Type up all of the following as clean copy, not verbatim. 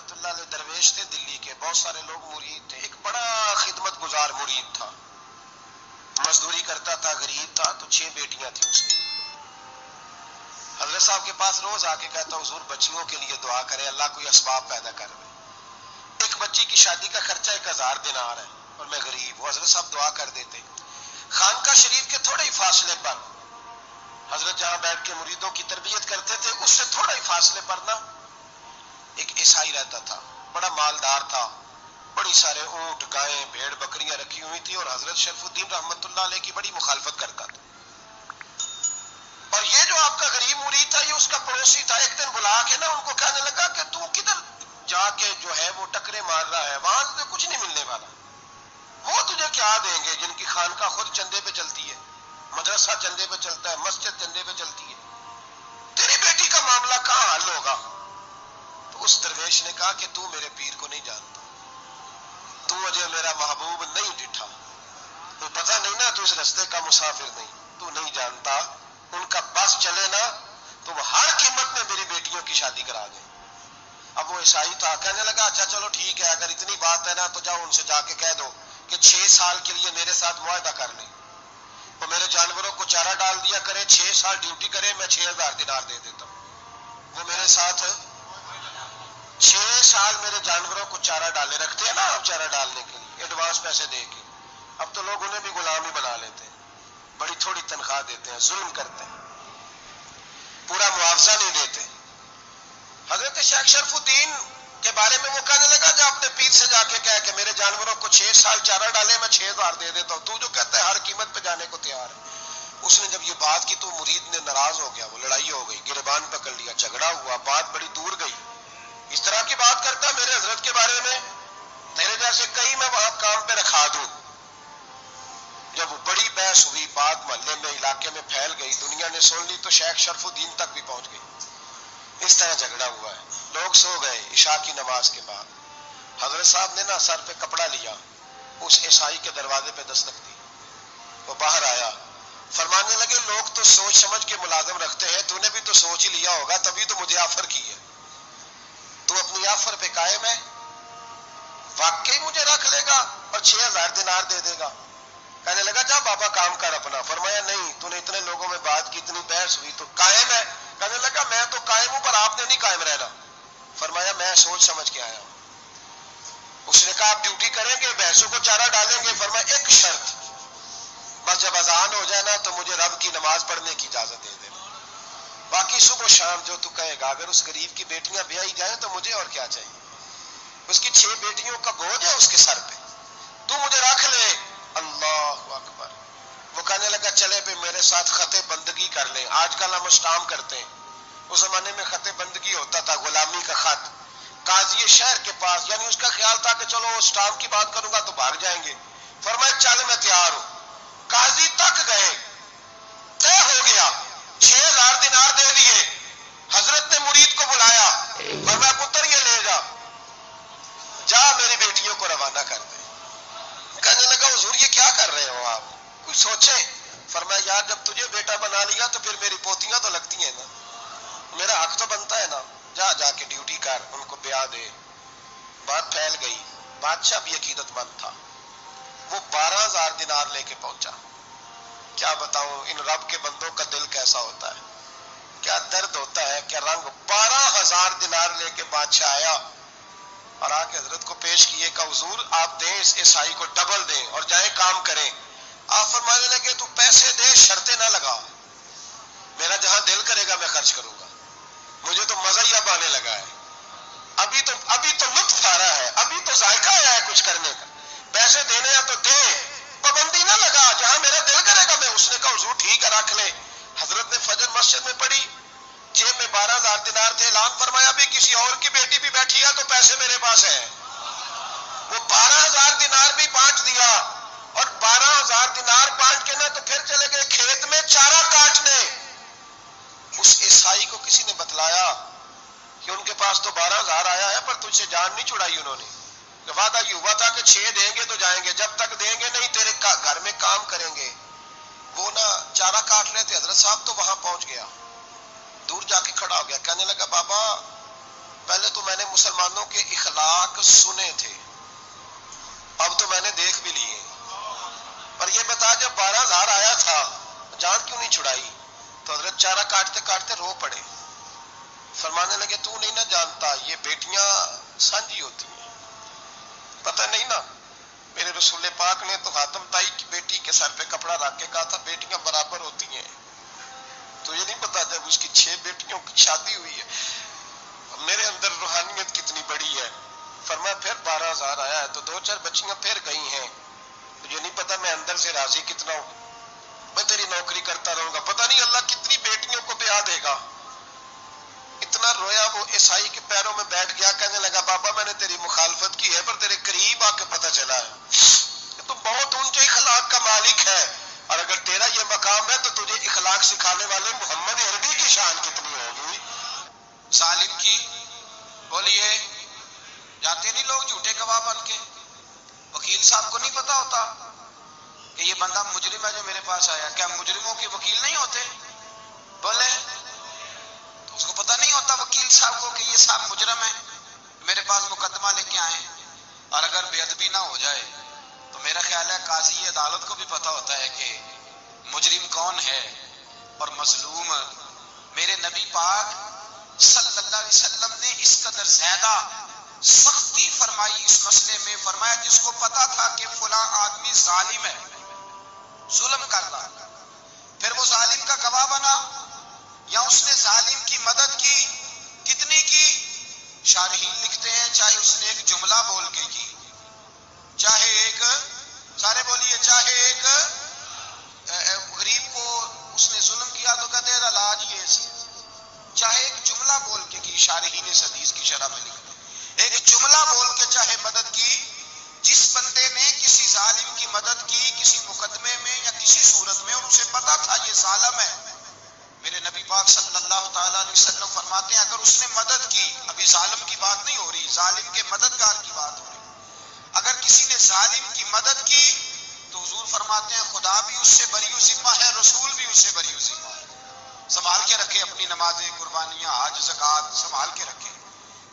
رحمۃ اللہ علیہ درویش تھے دلی کے، بہت سارے لوگ مرید تھے. ایک بڑا خدمت گزار مرید تھا، مزدوری کرتا تھا، غریب تھا، تو 6 بیٹیاں تھیں اس کی. حضرت صاحب کے پاس روز آ کے کہتا حضور بچیوں کے لیے دعا کرے، اللہ کوئی اسباب پیدا کر دے. ایک بچی کی شادی کا خرچہ 1000 دینار ہے اور میں غریب ہوں. حضرت صاحب دعا کر دیتے. خانقاہ شریف کے تھوڑے ہی فاصلے پر حضرت جہاں بیٹھ کے مریدوں کی تربیت کرتے تھے، اس سے تھوڑا ہی فاصلے پر نا ایک عیسائی رہتا تھا، بڑا مالدار تھا، بڑی سارے اونٹ، گائیں، بھیڑ، بکریاں رکھی ہوئی تھی، اور حضرت شرف الدین رحمت اللہ علیہ کی بڑی مخالفت کرتا تھا. اور یہ جو آپ کا غریب مرید تھا، یہ اس کا پڑوسی تھا. ایک دن بلا کے نا ان کو کہنے لگا کہ تو کدھر جا کے جو ہے وہ ٹکرے مار رہا ہے، وہاں تجھے کچھ نہیں ملنے والا. وہ تجھے کیا دیں گے جن کی خانقاہ خود چندے پہ چلتی ہے، مدرسہ چندے پہ چلتا ہے، مسجد چندے پہ چلتی ہے، تیری بیٹی کا معاملہ کہاں حل ہوگا؟ تو اس درویش نے کہا کہ تو میرے پیر کو نہیں جانتا، تو مجھے میرا محبوب نہیں ڈٹھا، تو پتہ نہیں نا، تو اس رستے کا مسافر نہیں، تو نہیں جانتا. ان کا بس چلے نا تو وہ ہر قیمت میں میری بیٹیوں کی شادی کرا دیں. اب وہ عیسائی تھا، کہنے لگا اچھا چلو ٹھیک ہے، اگر اتنی بات ہے نا تو جاؤ ان سے جا کے کہہ دو کہ 6 سال کے لیے میرے ساتھ معاہدہ کر لیں، وہ میرے جانوروں کو چارہ ڈال دیا کرے، 6 سال ڈیوٹی کرے، میں 6000 دینار دے دیتا ہوں. وہ میرے ساتھ 6 سال میرے جانوروں کو چارہ ڈالے، رکھتے ہیں نا آپ چارہ ڈالنے کے لیے ایڈوانس پیسے دے کے. اب تو لوگ انہیں بھی غلام ہی بنا لیتے ہیں، بڑی تھوڑی تنخواہ دیتے ہیں، ظلم کرتے ہیں، پورا معاوضہ نہیں دیتے. حضرت شیخ شرف الدین کے بارے میں وہ کہنے لگا جو اپنے پیر سے جا کے کہہ کہ میرے جانوروں کو 6 سال چارہ ڈالے، میں 6000 دے دیتا ہوں، تو جو کہتا ہے ہر قیمت پہ جانے کو تیار ہے. اس نے جب یہ بات کی تو مرید نے ناراض ہو گیا، وہ لڑائی ہو گئی، گریبان پکڑ لیا، جھگڑا ہوا، بات بڑی دور گئی. اس طرح کی بات کرتا میرے حضرت کے بارے میں، تیرے جیسے کئی میں وہاں کام پہ رکھا دوں. جب وہ بڑی بحث ہوئی، بات محلے میں، علاقے میں پھیل گئی، دنیا نے سن لی، تو شیخ شرف الدین تک بھی پہنچ گئی. اس طرح جھگڑا ہوا ہے. لوگ سو گئے عشاء کی نماز کے بعد. حضرت صاحب نے نا سر پہ کپڑا لیا، اس عیسائی کے دروازے پہ دستک دی. وہ باہر آیا، فرمانے لگے لوگ تو سوچ سمجھ کے ملازم رکھتے ہیں، تو نے بھی تو سوچ ہی لیا ہوگا، تبھی تو مجھے آفر کی ہے. تو اپنی آفر پہ قائم ہے، واقعی مجھے رکھ لے گا اور 6000 دینار دے دے گا؟ کہنے لگا جا بابا کام کر اپنا. فرمایا نہیں، تو نے اتنے لوگوں میں بات کی، اتنی بحث ہوئی، تو قائم ہے؟ کہنے لگا میں تو قائم ہوں، پر آپ نے نہیں قائم رہنا. فرمایا میں سوچ سمجھ کے آیا ہوں. اس نے کہا آپ ڈیوٹی کریں گے، بھینسوں کو چارہ ڈالیں گے؟ فرمایا ایک شرط، بس جب اذان ہو جائے نا تو مجھے رب کی نماز پڑھنے کی اجازت دے دینا، باقی صبح و شام جو تو کہے گا. اگر اس غریب کی بیٹیاں بیائی جائیں تو مجھے اور کیا چاہیے؟ اس کی 6 بیٹیوں کا بوجھ ہے اس کے سر پہ، تو مجھے رکھ لے. اللہ اکبر. وہ کہنے لگا چلے پہ میرے ساتھ خط بندگی کر لیں. آج کل ہم اسٹامپ کرتے ہیں، اس زمانے میں خط بندگی ہوتا تھا، غلامی کا خط. قاضی شہر کے پاس، یعنی اس کا خیال تھا کہ چلو اسٹامپ کی بات کروں گا تو بھاگ جائیں گے. فرمایا چل میں تیار ہوں. قاضی تک گئے، طے ہو گیا، 6000 دینار دے دیے. حضرت نے مرید کو بلایا، فرمایا پتر یہ لے جا، جا میری بیٹیوں کو روانہ کر دے. کہنے لگا حضور یہ کیا کر رہے ہو آپ، کچھ سوچیں. فرمایا یار جب تجھے بیٹا بنا لیا تو پھر میری پوتیاں تو لگتی ہیں نا، میرا حق تو بنتا ہے نا، جا جا کے ڈیوٹی کر، ان کو بیاہ دے. بات پھیل گئی. بادشاہ بھی عقیدت مند تھا، وہ 12000 دینار لے کے پہنچا. کیا بتاؤں ان رب کے بندوں کا دل کیسا ہوتا ہے، کیا درد ہوتا ہے، کیا رنگ. 12000 دینار لے کے بادشاہ آیا اور آ کے حضرت کو پیش کیے کہ حضور آپ دیں اس عیسائی کو ڈبل دیں اور جائیں کام کریں. آپ فرمانے لگے تو پیسے دے، شرطیں نہ لگا، میرا جہاں دل کرے گا میں خرچ کروں گا، مجھے تو مزہ ہی اب آنے لگا ہے، ابھی تو لطف آ رہا ہے، ابھی تو ذائقہ آیا ہے کچھ کرنے کا. پیسے دینے ہیں تو دے، پابندی نہ لگا، جہاں میرا دل کرے گا میں. اس نے کہا حضور ٹھیک ہے رکھ لے. حضرت نے فجر مسجد میں پڑھی، جیب میں 12000 دینار تھے. اعلان فرمایا بھی کسی اور کی بیٹی بھی بیٹھی ہے تو پیسے میرے پاس ہیں. وہ 12000 دینار بھی بانٹ دیا، اور 12000 دینار بانٹ کے نا تو پھر چلے گئے کھیت میں چارہ کاٹنے. اس عیسائی کو کسی نے بتلایا کہ ان کے پاس تو 12000 آیا ہے پر تجھ سے جان نہیں چھڑائی انہوں نے. وعدہ یہ ہوا تھا کہ 6 دیں گے تو جائیں گے، جب تک دیں گے نہیں تیرے گھر میں کام کریں گے. وہ نا چارہ کاٹ رہے تھے. حضرت صاحب تو وہاں پہنچ گیا، دور جا کے کھڑا ہو گیا، کہنے لگا بابا پہلے تو میں نے مسلمانوں کے اخلاق سنے تھے، اب تو میں نے دیکھ بھی لیے۔ پر یہ بتا، جب 12,000 آیا تھا جان کیوں نہیں چھڑائی؟ تو حضرت چارہ کاٹتے کاٹتے رو پڑے، فرمانے لگے تو نہیں نہ جانتا یہ بیٹیاں سانجھی ہوتی ہیں، پتہ نہیں نا؟ میرے رسول پاک نے تو خاتم تائی کی بیٹی کے سر پہ کپڑا رکھ کے کہا تھا بیٹیاں برابر ہوتی ہیں، تو یہ نہیں پتا جب اس کی 6 بیٹیوں کی شادی ہوئی ہے میرے اندر روحانیت کتنی بڑی ہے۔ فرمایا پھر 12,000 آیا ہے تو 2-4 بچیاں پھر گئی ہیں، مجھے نہیں پتا میں اندر سے راضی کتنا ہوں، میں تیری نوکری کرتا رہوں گا، پتہ نہیں اللہ کتنی بیٹیوں کو بیاہ دے گا۔ اتنا رویا وہ عیسائی کے پیروں میں بیٹھ گیا، کہنے لگا بابا میں نے تیری مخالفت کی ہے پر تیرے قریب آ کے پتہ چلا ہے کہ تو بہت اونچے اخلاق کا مالک ہے، اور اگر تیرا یہ مقام ہے تو تجھے اخلاق سکھانے والے محمد عربی کی شان کتنی ہوگی۔ ظالم کی بولیے جاتے نہیں لوگ جھوٹے گواہ بن کے، وکیل صاحب کو نہیں پتا ہوتا کہ یہ بندہ مجرم ہے جو میرے پاس آیا، کیا مجرموں کے وکیل نہیں ہوتے؟ بولے تو اس کو پتہ نہیں ہوتا وکیل صاحب کو کہ یہ صاحب مجرم ہے، میرے پاس مقدمہ لے کے آئے، اور اگر بے ادبی نہ ہو جائے تو میرا خیال ہے قاضی عدالت کو بھی پتہ ہوتا ہے کہ مجرم کون ہے اور مظلوم۔ میرے نبی پاک صلی اللہ علیہ وسلم نے اس قدر زیادہ سختی فرمائی اس مسئلے میں، فرمایا جس کو پتا تھا کہ فلاں آدمی ظالم ہے، ظلم کر رہا، پھر وہ ظالم کا گواہ بنا یا اس نے ظالم کی مدد کی، کتنی کی؟ شارحین لکھتے ہیں چاہے اس نے ایک جملہ بول کے کی، چاہے ایک، سارے بولیے، چاہے ایک غریب کو اس نے ظلم کیا تو کہتے ہیں علاج یہ سی، چاہے ایک جملہ بول کے کی، شارحین اس حدیث کی شرح میں لکھتے ہیں ایک جملہ بول کے چاہے مدد کی، جس بندے نے کسی ظالم کی مدد کی کسی مقدمے میں یا کسی صورت میں اور اسے پتا تھا یہ ظالم ہے، میرے نبی پاک صلی اللہ تعالیٰ علیہ وسلم فرماتے ہیں اگر اس نے مدد کی، ابھی ظالم کی بات نہیں ہو رہی، ظالم کے مددگار کی بات ہو رہی، اگر کسی نے ظالم کی مدد کی تو حضور فرماتے ہیں خدا بھی اس سے بری و ذمہ ہے، رسول بھی اس سے بری و ذمہ ہے۔ سنبھال کے رکھے اپنی نمازیں، قربانیاں، حج، زکوٰۃ سنبھال کے رکھے۔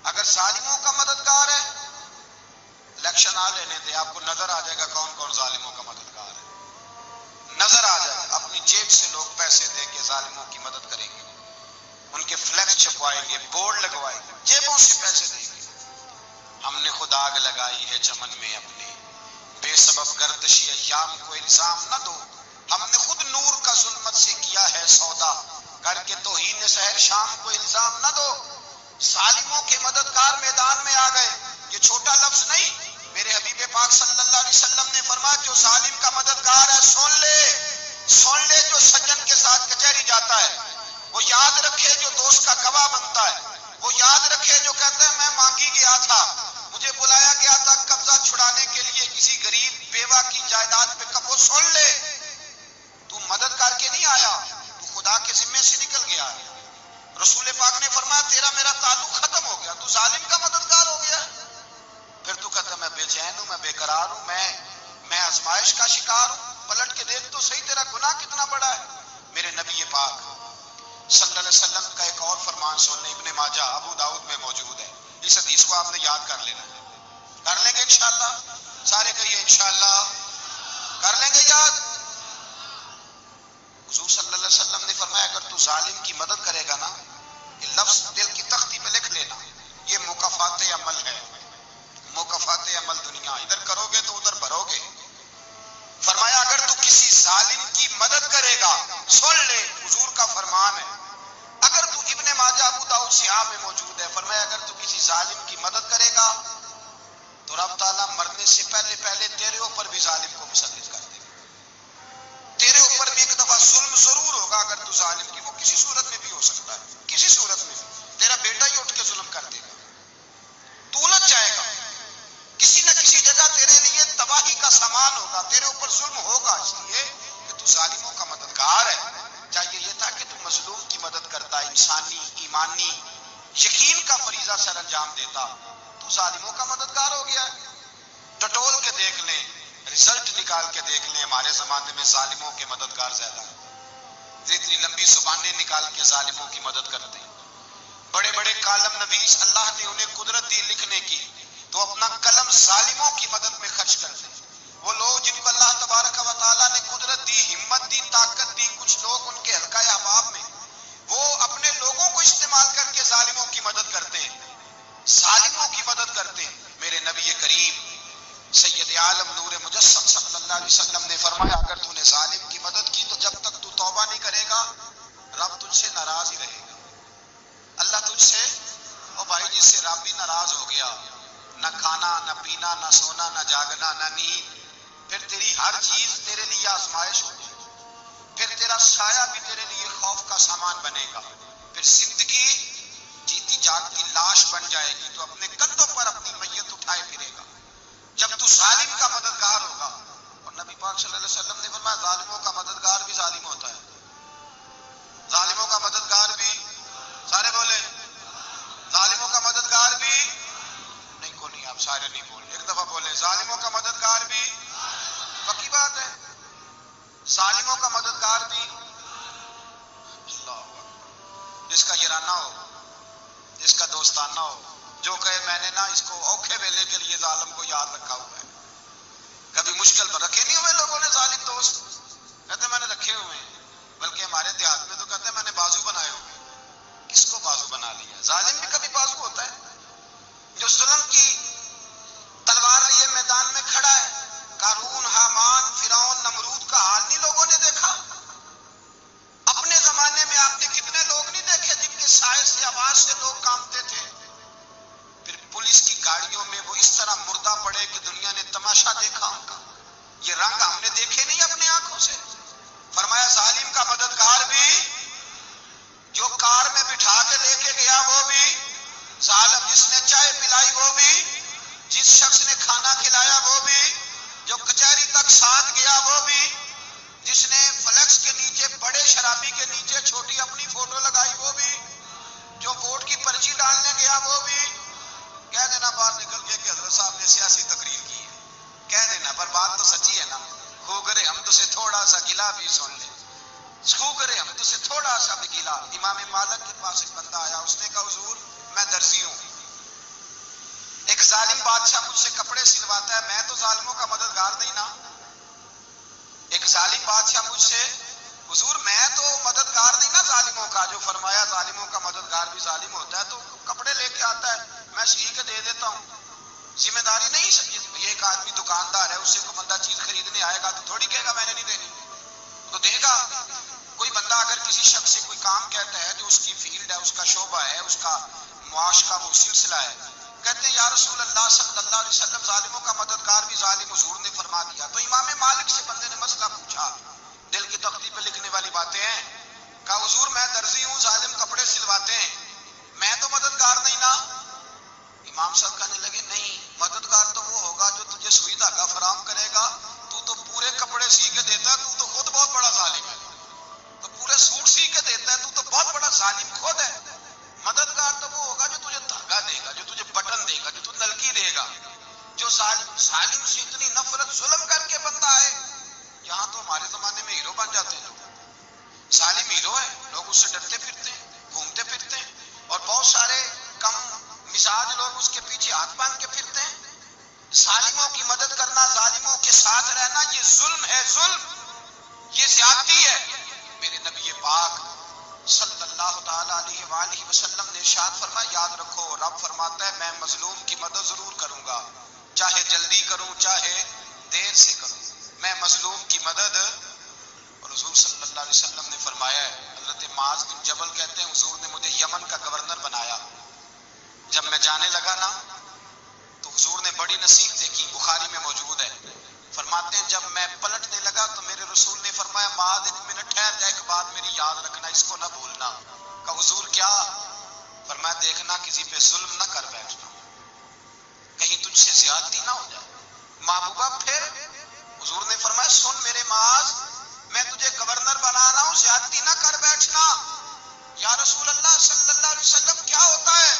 اگر ظالموں کا مددگار ہے، الیکشن آ لینے دے، آپ کو نظر آ جائے گا کون کون ظالموں کا مددگار ہے، نظر آ جائے گا، اپنی جیب سے لوگ پیسے دے کے ظالموں کی مدد کریں گے، ان کے فلیکس چھپوائیں گے، بورڈ لگوائیں گے، جیبوں سے پیسے دیں گے۔ ہم نے خود آگ لگائی ہے چمن میں اپنے، بے سبب گردشی ایام کو الزام نہ دو، ہم نے خود نور کا ظلمت سے کیا ہے سودا، کر کے توہین سحر شام کو الزام نہ دو۔ ظالموں کے مددگار میدان میں آ گئے، یہ چھوٹا لفظ نہیں، میرے حبیب پاک صلی اللہ علیہ وسلم نے فرمایا جو ظالم کا مددگار ہے سن لے جو سجن کے ساتھ کچہری جاتا ہے، وہ یاد رکھے جو دوست کا گواہ بنتا ہے، وہ یاد رکھے جو کہتا ہے میں مانگی گیا تھا، مجھے بلایا گیا تھا قبضہ چھڑانے کے لیے کسی غریب بیوہ کی جائیداد پہ، کب وہ سن لے تو مدد کر کے نہیں آیا، تو خدا کے ذمے سے نکل گیا ہے۔ رسول پاک نے فرمایا تیرا میرا تعلق ختم ہو گیا، تو ظالم کا مددگار ہو گیا، پھر تو کہتا میں بے چین ہوں، میں بے قرار ہوں، میں آزمائش کا شکار ہوں، پلٹ کے دیکھ تو صحیح تیرا گناہ کتنا بڑا ہے۔ میرے نبی پاک صلی اللہ علیہ وسلم کا ایک اور فرمان سننے، ابن ماجہ ابو داؤد میں موجود ہے، اس حدیث کو آپ نے یاد کر لینا ہے، کر لیں گے انشاءاللہ، سارے کہیے انشاءاللہ، کر لیں گے یاد۔ حضور صلی اللہ علیہ وسلم نے فرمایا اگر تو ظالم کی مدد کرے گا نا، یہ لفظ دل کی تختی پہ لکھ لینا، یہ مکافات عمل ہے، مکافات عمل دنیا، ادھر کرو گے تو ادھر بھرو گے۔ فرمایا اگر تو کسی ظالم کی مدد کرے گا، سن لے حضور کا فرمان ہے، اگر تو ابن ماجہ ابو داؤد سیاہ میں موجود ہے، فرمایا اگر تو کسی ظالم کی مدد کرے گا تو رب تعالیٰ مرنے سے پہلے تیرے اوپر بھی ظالم کو مسلط کر دے گا، تیرے اوپر بھی ایک دفعہ ظلم ضرور ہوگا، اگر تو ظالم کی، وہ کسی صورت میں بھی ہو سکتا ہے، کسی صورت میں بھی تیرا بیٹا ہی اٹھ کے ظلم کر دے گا، تو الجھ جائے گا، کسی نہ کسی جگہ تیرے لیے تباہی کا سامان ہوگا، تیرے اوپر ظلم ہوگا، اس لیے کہ تو ظالموں کا مددگار ہے۔ چاہیے یہ تھا کہ تو مظلوم کی مدد کرتا، انسانی ایمانی یقین کا فریضہ سر انجام دیتا، تو ظالموں کا مددگار ہو گیا۔ ٹٹول کے دیکھ لیں، رزلٹ نکال کے دیکھ لیں، ہمارے زمانے میں ظالموں کے مددگار زیادہ ہیں، اتنی لمبی زبانیں نکال کے ظالموں کی مدد کرتے ہیں، بڑے بڑے کالم نویس اللہ نے انہیں قدرت دی لکھنے کی، تو اپنا قلم ظالموں کی مدد میں خرچ کرتے ہیں۔ وہ لوگ جن کو اللہ تبارک و تعالیٰ نے قدرت دی، ہمت دی، طاقت دی، کچھ لوگ ان کے حلقہ احباب میں، وہ اپنے لوگوں کو استعمال کر کے ظالموں کی مدد کرتے ہیں، ظالموں کی مدد کرتے ہیں۔ میرے نبی کریم سید عالم نور مجسم صلی اللہ علیہ وسلم نے فرمایا اگر تو نے ظالم کی مدد کی تو جب تک تو توبہ نہیں کرے گا رب تجھ سے ناراض ہی رہے گا۔ اللہ تجھ سے، اور بھائی جس سے رب بھی ناراض ہو گیا، نہ کھانا نہ پینا نہ سونا نہ جاگنا نہ نیند، پھر تیری ہر چیز تیرے لیے آزمائش ہوگی، پھر تیرا سایہ بھی تیرے لیے خوف کا سامان بنے گا، پھر زندگی جیتی جاگتی لاش بن جائے گی، تو اپنے کندھوں پر اپنی میت اٹھائے پھرے گا جب تو ظالم کا مددگار ہوگا۔ اور نبی پاک صلی اللہ علیہ وسلم نے فرمایا ظالموں کا مددگار بھی ظالم ہوتا ہے، ظالموں کا مددگار بھی، سارے بولے ظالموں کا مددگار بھی نہیں، کو نہیں، آپ سارے نہیں بولے، ایک دفعہ بولے ظالموں کا مددگار بھی، پکی بات ہے، ظالموں کا مددگار بھی۔ اللہ اکبر۔ جس کا یارانہ ہو، جس کا دوستانہ ہو، جو کہے میں نے نا اس کو اوکھے ویلے کے لیے ظالم کو یاد رکھا ہوا ہے، کبھی مشکل پر رکھے نہیں ہوئے لوگوں نے ظالم دوست، کہتے میں نے رکھے ہوئے ہیں، بلکہ ہمارے دیہات میں تو کہتے ہیں میں نے بازو بنائے ہوئے ہیں۔ کس کو بازو بنا لیا؟ ظالم بھی کبھی بازو ہوتا ہے، جو ظلم کی تلوار لیے میدان میں کھڑا ہے۔ قارون، حامان، فرعون، نمرود کا حال نہیں لوگوں نے دیکھا؟ اپنے زمانے میں آپ نے کتنے لوگ نہیں دیکھے جن کے سائے سے، آواز سے لوگ کانپتے تھے؟ پھر پولیس کی گاڑیوں میں وہ اس طرح مردہ پڑے کہ دنیا نے تماشا دیکھا ان کا۔ یہ رنگ ہم نے دیکھے نہیں اپنی آنکھوں سے۔ فرمایا ظالم کا مددگار بھی، جو کار میں بٹھا کے لے کے گیا وہ بھی ظالم، جس نے چائے پلائی وہ بھی، جس شخص نے کھانا کھلایا وہ بھی، جو کچہری تک ساتھ گیا وہ بھی، جس نے فلیکس کے نیچے، بڑے شرابی کے نیچے چھوٹی اپنی فوٹو لگائی وہ بھی، جو ووٹ کی پرچی ڈالنے گیا وہ بھی۔ کہہ دینا باہر نکل کے کہ حضرت صاحب نے سیاسی تقریر کی ہے، کہہ دینا، پر بات تو سچی ہے نا۔ خو کرے ہم تو سے تھوڑا سا گلا بھی سن لے، خو کرے ہم تو سے تھوڑا سا بھی گلا۔ امام مالک کے پاس ایک بندہ آیا، اس نے کہا حضور میں درزی ہوں، ایک ظالم بادشاہ مجھ سے کپڑے سلواتا ہے، میں تو ظالموں کا مددگار نہیں نا۔ ایک ظالم بادشاہ مجھ سے، حضور میں تو مددگار نہیں نا ظالموں کا، جو فرمایا ظالموں کا مددگار بھی ظالم ہوتا ہے، تو کپڑے لے کے آتا ہے میں سی کے دے دیتا ہوں، ذمہ داری نہیں۔ یہ ایک آدمی دکاندار ہے، اس سے کوئی بندہ چیز خریدنے آئے گا تو تھوڑی کہے گا میں نے نہیں دینی، تو دے گا۔ کوئی بندہ اگر کسی شخص سے کوئی کام کہتا ہے جو اس کی فیلڈ ہے، اس کا شعبہ ہے، اس کا معاش کا وہ سلسلہ ہے، کہتے ہیں یا رسول اللہ صلی اللہ علیہ وسلم ظالموں کا مددگار بھی ظالم، حضور نے فرما دیا۔ تو امام مالک سے بندے نے مسئلہ پوچھا، دل کی تختی پہ لکھنے والی باتیں ہیں، کہا حضور میں درزی ہوں، ظالم کپڑے سلواتے ہیں، میں تو مددگار نہیں نا۔ امام صاحب کہنے لگے نہیں، مددگار تو وہ ہوگا جو تجھے سوئی دھاگا فراہم کرے گا، تو پورے کپڑے سی کے دیتا ہے، تو خود بہت بڑا ظالم ہے، تو پورے سوٹ سی کے دیتا ہے، تو بہت بڑا ظالم خود ہے۔ مددگار تو وہ ہوگا جو تجھے دھاگا دے گا، جو تجھے بٹن دے گا، جو تجھے نلکی دے گا۔ جو ظالم سے اتنی نفرت ظلم کر کے بندہ ہے، یہاں تو ہمارے زمانے میں ہیرو بن جاتے ہیں، ظالم ہیرو ہے، لوگ اس سے ڈرتے پھرتے ہیں، گھومتے پھرتے ہیں، اور بہت سارے کم مزاج لوگ اس کے پیچھے ہاتھ باندھ کے پھرتے ہیں۔ ظالموں کی مدد کرنا، ظالموں کے ساتھ رہنا، یہ ظلم ہے، ظلم، یہ زیادتی ہے۔ میرے نبی پاک صلی اللہ تعالی علیہ وآلہ وسلم نے ارشاد فرمایا یاد رکھو، رب فرماتا ہے میں مظلوم کی مدد ضرور کروں گا، چاہے جلدی کروں چاہے دیر سے کروں، میں مظلوم کی مدد۔ اور حضور صلی اللہ علیہ وسلم نے فرمایا ہے، حضرت معاذ بن جبل کہتے ہیں حضور نے مجھے یمن کا گورنر بنایا، جب میں جانے لگا نا تو حضور نے بڑی نصیحتیں کی، بخاری میں موجود ہے، فرماتے ہیں جب میں پلٹنے لگا تو میرے رسول نے فرمایا معاذ ایک منٹ ٹھہر جا، ایک بات میری یاد رکھنا، اس کو نہ بھولنا۔ کہا حضور کیا؟ فرمایا دیکھنا کسی پہ ظلم نہ کر بیٹھنا، کہیں تجھ سے زیادتی نہ ہو جائے۔ محبوبہ پھر حضور نے فرمایا سن میرے معاذ، میں تجھے گورنر بنا رہا ہوں، زیادتی نہ کر بیٹھنا۔ یا رسول اللہ صلی اللہ علیہ وسلم کیا ہوتا ہے؟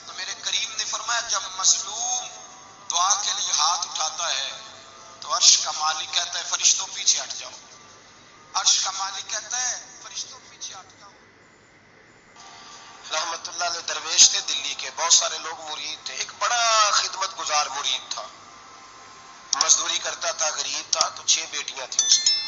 تو میرے کریم نے فرمایا جب مظلوم دعا کے لیے ہاتھ اٹھاتا ہے تو عرش کا مالک کہتا ہے فرشتوں پیچھے ہٹ جاؤ، عرش کا مالک کہتا ہے فرشتوں پیچھے ہٹ جاؤ۔ رحمت اللہ علیہ درویش تھے دلی کے، بہت سارے لوگ مرید تھے، ایک بڑا خدمت گزار مرید تھا، مزدوری کرتا تھا، غریب تھا، تو 6 بیٹیاں تھیں اس کی،